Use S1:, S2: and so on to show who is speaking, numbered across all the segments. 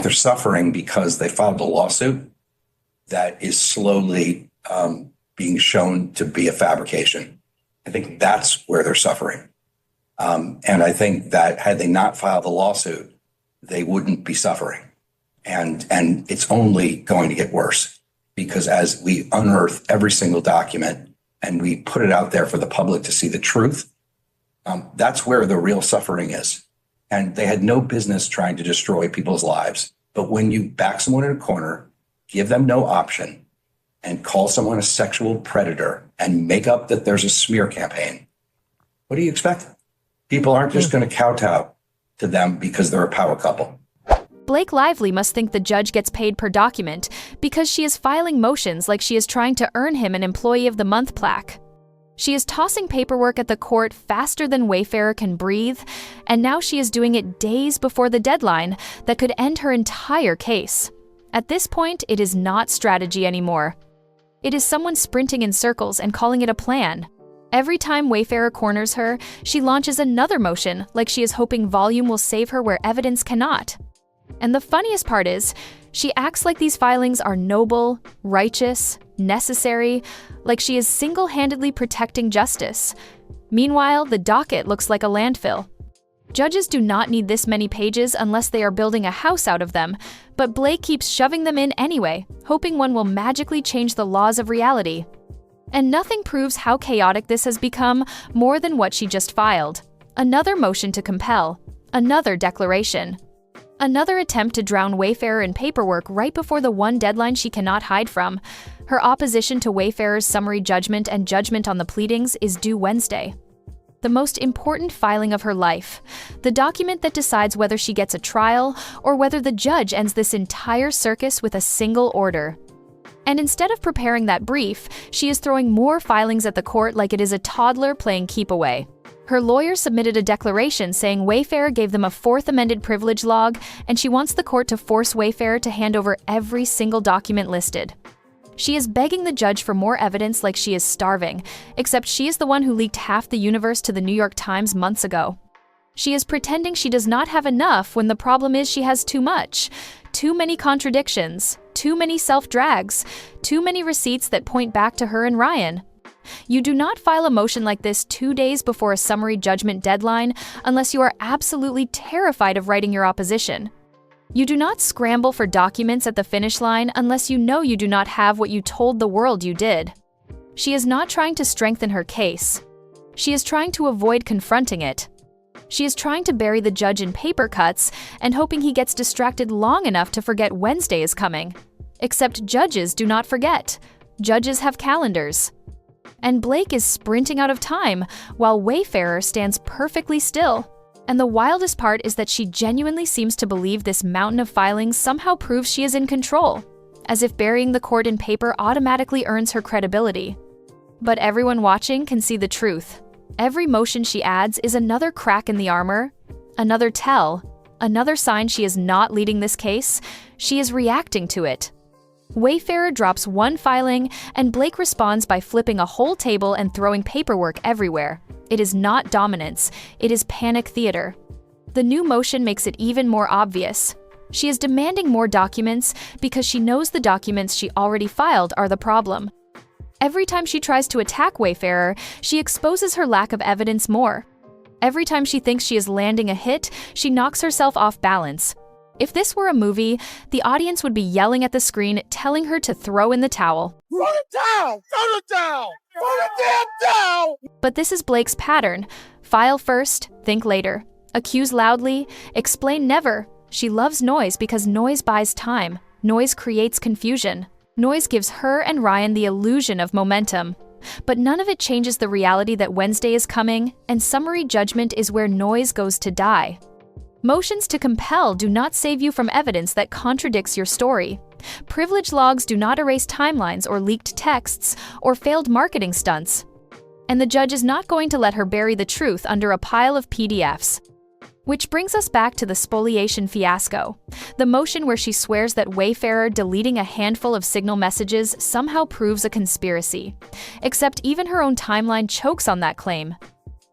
S1: They're suffering because they filed a lawsuit that is slowly being shown to be a fabrication. I think that's where they're suffering. And I think that had they not filed the lawsuit, they wouldn't be suffering. And it's only going to get worse because as we unearth every single document and we put it out there for the public to see the truth, that's where the real suffering is. And they had no business trying to destroy people's lives. But when you back someone in a corner, give them no option, and call someone a sexual predator and make up that there's a smear campaign, what do you expect? People aren't just going to kowtow to them because they're a power couple.
S2: Blake Lively must think the judge gets paid per document because she is filing motions like she is trying to earn him an Employee of the Month plaque. She is tossing paperwork at the court faster than Wayfarer can breathe, and now she is doing it days before the deadline that could end her entire case. At this point, it is not strategy anymore. It is someone sprinting in circles and calling it a plan. Every time Wayfarer corners her, she launches another motion like she is hoping volume will save her where evidence cannot. And the funniest part is, she acts like these filings are noble, righteous, necessary, like she is single-handedly protecting justice. Meanwhile, the docket looks like a landfill. Judges do not need this many pages unless they are building a house out of them, but Blake keeps shoving them in anyway, hoping one will magically change the laws of reality. And nothing proves how chaotic this has become more than what she just filed. Another motion to compel. Another declaration. Another attempt to drown Wayfarer in paperwork right before the one deadline she cannot hide from. Her opposition to Wayfarer's summary judgment and judgment on the pleadings is due Wednesday. The most important filing of her life. The document that decides whether she gets a trial or whether the judge ends this entire circus with a single order. And instead of preparing that brief, she is throwing more filings at the court like it is a toddler playing keep away. Her lawyer submitted a declaration saying Wayfarer gave them a Fourth Amended privilege log, and she wants the court to force Wayfarer to hand over every single document listed. She is begging the judge for more evidence like she is starving, except she is the one who leaked half the universe to the New York Times months ago. She is pretending she does not have enough when the problem is she has too much. Too many contradictions, too many self-drags, too many receipts that point back to her and Ryan. You do not file a motion like this 2 days before a summary judgment deadline unless you are absolutely terrified of writing your opposition. You do not scramble for documents at the finish line unless you know you do not have what you told the world you did. She is not trying to strengthen her case. She is trying to avoid confronting it. She is trying to bury the judge in paper cuts and hoping he gets distracted long enough to forget Wednesday is coming. Except judges do not forget. Judges have calendars. And Blake is sprinting out of time, while Wayfarer stands perfectly still. And the wildest part is that she genuinely seems to believe this mountain of filings somehow proves she is in control, as if burying the court in paper automatically earns her credibility. But everyone watching can see the truth. Every motion she adds is another crack in the armor, another tell, another sign she is not leading this case. She is reacting to it. Wayfarer drops one filing, and Blake responds by flipping a whole table and throwing paperwork everywhere. It is not dominance, it is panic theater. The new motion makes it even more obvious. She is demanding more documents because she knows the documents she already filed are the problem. Every time she tries to attack Wayfarer, she exposes her lack of evidence more. Every time she thinks she is landing a hit, she knocks herself off balance. If this were a movie, the audience would be yelling at the screen, telling her to throw in the towel.
S3: Throw it down! Throw it down! Throw it damn down!
S2: But this is Blake's pattern. File first, think later. Accuse loudly, explain never. She loves noise because noise buys time. Noise creates confusion. Noise gives her and Ryan the illusion of momentum. But none of it changes the reality that Wednesday is coming, and summary judgment is where noise goes to die. Motions to compel do not save you from evidence that contradicts your story. Privilege logs do not erase timelines or leaked texts or failed marketing stunts. And the judge is not going to let her bury the truth under a pile of PDFs. Which brings us back to the spoliation fiasco, the motion where she swears that Wayfarer deleting a handful of signal messages somehow proves a conspiracy. Except even her own timeline chokes on that claim.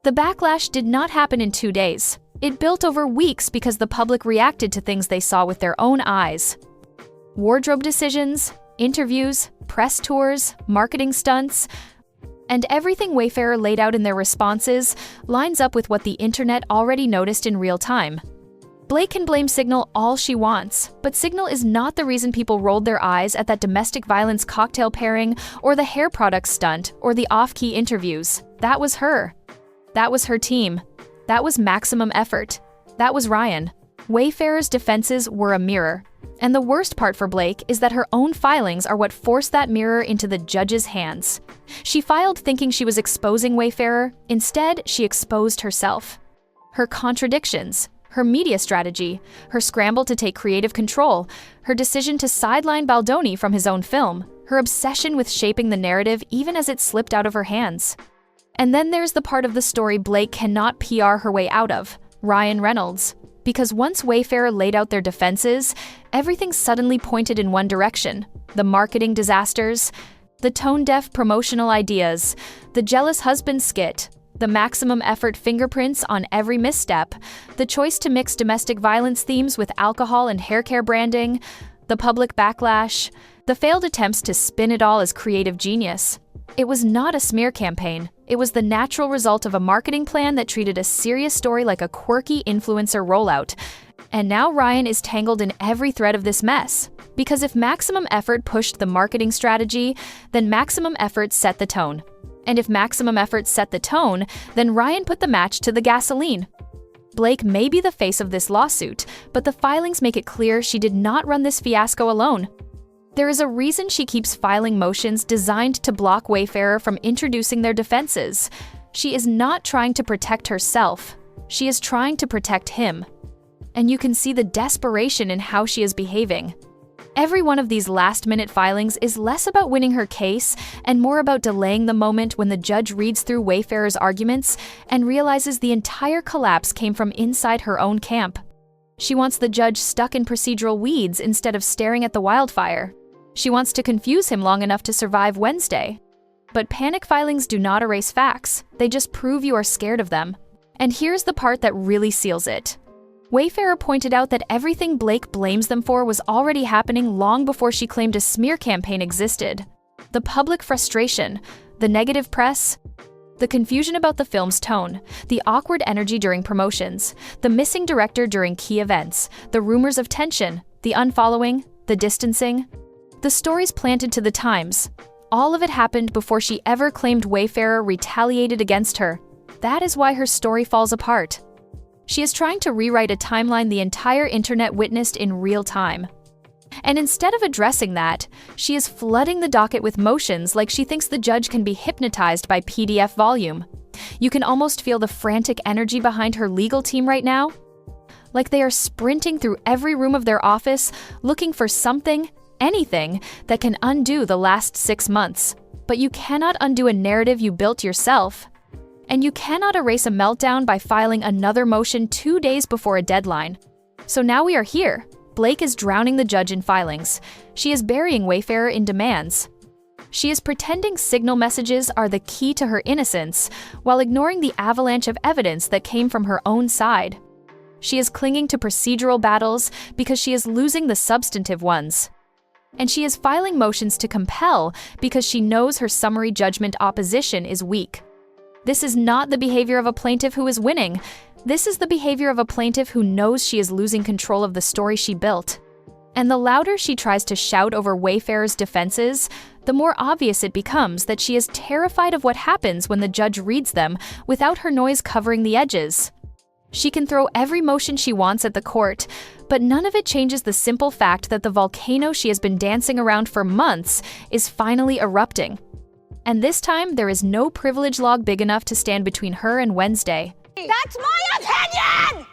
S2: The backlash did not happen in 2 days. It built over weeks because the public reacted to things they saw with their own eyes. Wardrobe decisions, interviews, press tours, marketing stunts, and everything Wayfarer laid out in their responses lines up with what the internet already noticed in real time. Blake can blame Signal all she wants, but Signal is not the reason people rolled their eyes at that domestic violence cocktail pairing or the hair product stunt or the off-key interviews. That was her. That was her team. That was maximum effort. That was Ryan. Wayfarer's defenses were a mirror. And the worst part for Blake is that her own filings are what forced that mirror into the judge's hands. She filed thinking she was exposing Wayfarer. Instead, she exposed herself. Her contradictions, her media strategy, her scramble to take creative control, her decision to sideline Baldoni from his own film, her obsession with shaping the narrative even as it slipped out of her hands. And then there's the part of the story Blake cannot PR her way out of, Ryan Reynolds. Because once Wayfarer laid out their defenses, everything suddenly pointed in one direction. The marketing disasters, the tone-deaf promotional ideas, the jealous husband skit, the maximum effort fingerprints on every misstep, the choice to mix domestic violence themes with alcohol and haircare branding, the public backlash, the failed attempts to spin it all as creative genius. It was not a smear campaign. It was the natural result of a marketing plan that treated a serious story like a quirky influencer rollout. And now Ryan is tangled in every thread of this mess. Because if maximum effort pushed the marketing strategy, then maximum effort set the tone. And if maximum effort set the tone, then Ryan put the match to the gasoline. Blake may be the face of this lawsuit, but the filings make it clear she did not run this fiasco alone. There is a reason she keeps filing motions designed to block Wayfarer from introducing their defenses. She is not trying to protect herself. She is trying to protect him. And you can see the desperation in how she is behaving. Every one of these last-minute filings is less about winning her case and more about delaying the moment when the judge reads through Wayfarer's arguments and realizes the entire collapse came from inside her own camp. She wants the judge stuck in procedural weeds instead of staring at the wildfire. She wants to confuse him long enough to survive Wednesday. But panic filings do not erase facts. They just prove you are scared of them. And here's the part that really seals it. Wayfarer pointed out that everything Blake blames them for was already happening long before she claimed a smear campaign existed. The public frustration, the negative press, the confusion about the film's tone, the awkward energy during promotions, the missing director during key events, the rumors of tension, the unfollowing, the distancing. The stories planted to the Times. All of it happened before she ever claimed Wayfarer retaliated against her. That is why her story falls apart. She is trying to rewrite a timeline the entire internet witnessed in real time. And instead of addressing that, she is flooding the docket with motions like she thinks the judge can be hypnotized by PDF volume. You can almost feel the frantic energy behind her legal team right now. Like they are sprinting through every room of their office, looking for something, anything, that can undo the last 6 months. But you cannot undo a narrative you built yourself. And you cannot erase a meltdown by filing another motion 2 days before a deadline. So now we are here. Blake is drowning the judge in filings. She is burying Wayfarer in demands. She is pretending Signal messages are the key to her innocence, while ignoring the avalanche of evidence that came from her own side. She is clinging to procedural battles because she is losing the substantive ones. And she is filing motions to compel because she knows her summary judgment opposition is weak. This is not the behavior of a plaintiff who is winning. This is the behavior of a plaintiff who knows she is losing control of the story she built. And the louder she tries to shout over Wayfarer's defenses, the more obvious it becomes that she is terrified of what happens when the judge reads them without her noise covering the edges. She can throw every motion she wants at the court, but none of it changes the simple fact that the volcano she has been dancing around for months is finally erupting. And this time, there is no privilege log big enough to stand between her and Wednesday.
S4: That's my opinion!